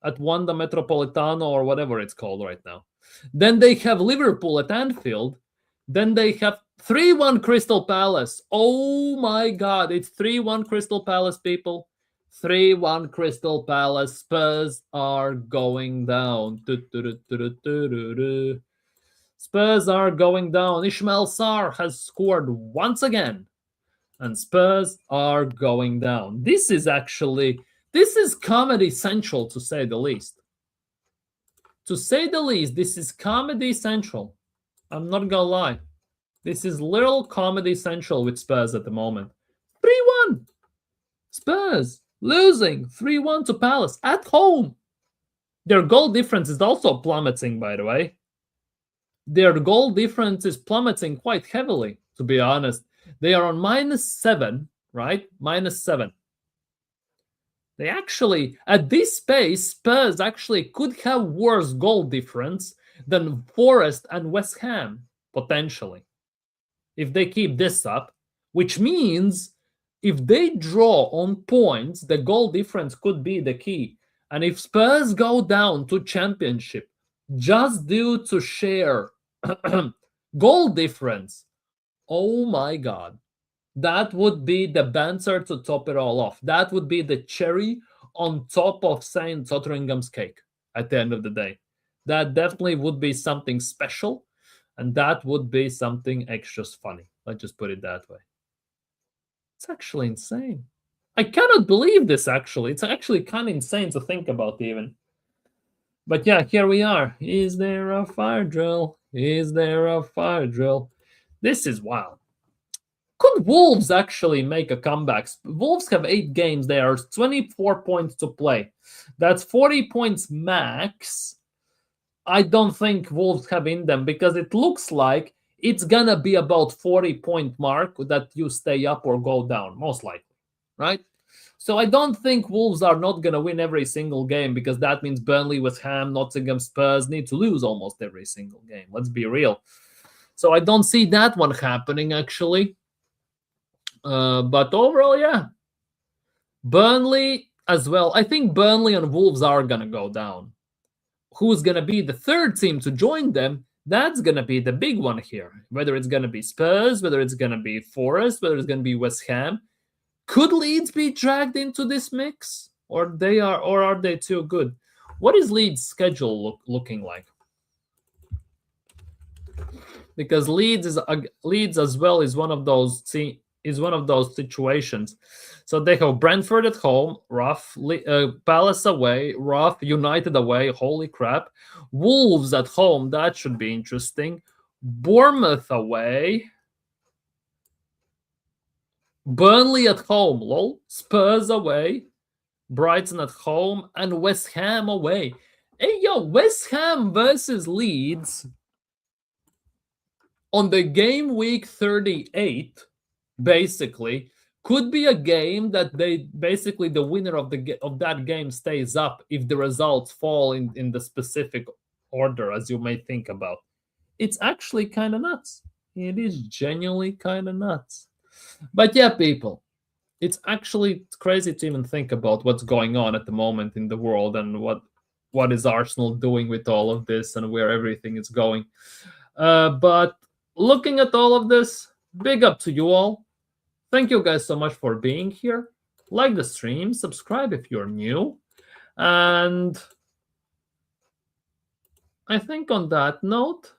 at Wanda Metropolitano, or whatever it's called right now. Then they have Liverpool at Anfield. Then they have 3-1 Crystal Palace. Oh my God, it's 3-1 Crystal Palace, people. 3-1 Crystal Palace. Spurs are going down. Spurs are going down. Ismail Sarr has scored once again. And Spurs are going down. This is Comedy Central, to say the least. To say the least, this is Comedy Central. I'm not gonna lie. This is little Comedy Central with Spurs at the moment. 3-1. Spurs losing 3-1 to Palace at home. Their goal difference is also plummeting, by the way. Their goal difference is plummeting quite heavily, to be honest. They are on -7, right? -7. They actually, at this pace, Spurs actually could have worse goal difference than Forest and West Ham, potentially, if they keep this up, which means if they draw on points, the goal difference could be the key. And if Spurs go down to Championship just due to share goal difference, oh my God. That would be the banter to top it all off. That would be the cherry on top of St. Totteringham's cake at the end of the day. That definitely would be something special, and that would be something extra funny. Let's just put it that way. It's actually insane. I cannot believe this, actually. It's actually kind of insane to think about even. But yeah, here we are. Is there a fire drill? Is there a fire drill? This is wild. Could Wolves actually make a comeback? Wolves have 8 games. There are 24 points to play. That's 40 points max. I don't think Wolves have in them because it looks like it's gonna be about 40-point mark that you stay up or go down, most likely, right? So I don't think Wolves are not gonna win every single game because that means Burnley, West Ham, Nottingham, Spurs need to lose almost every single game. Let's be real. So I don't see that one happening actually. But overall, yeah, Burnley as well. I think Burnley and Wolves are gonna go down. Who's gonna be the third team to join them? That's gonna be the big one here. Whether it's gonna be Spurs, whether it's gonna be Forest, whether it's gonna be West Ham. Could Leeds be dragged into this mix, or are they too good? What is Leeds' schedule looking like? Because Leeds as well is one of those situations. So they have Brentford at home, rough. Palace away, rough. United away, holy crap. Wolves at home, that should be interesting. Bournemouth away. Burnley at home, lol. Spurs away. Brighton at home. And West Ham away. Hey, yo, West Ham versus Leeds on the game week 38, basically, could be a game that the winner of that game stays up if the results fall in the specific order as you may think about. It's actually kind of nuts. It is genuinely kind of nuts. But yeah, people, it's actually crazy to even think about what's going on at the moment in the world and what is Arsenal doing with all of this and where everything is going. But looking at all of this, big up to you all. Thank you guys so much for being here. Like the stream, subscribe if you're new. And I think on that note,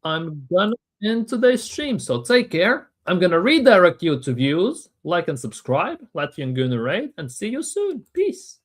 I'm gonna end today's stream. So take care. I'm gonna redirect you to views, like and subscribe, Latvian Gunner Raid, and see you soon. Peace.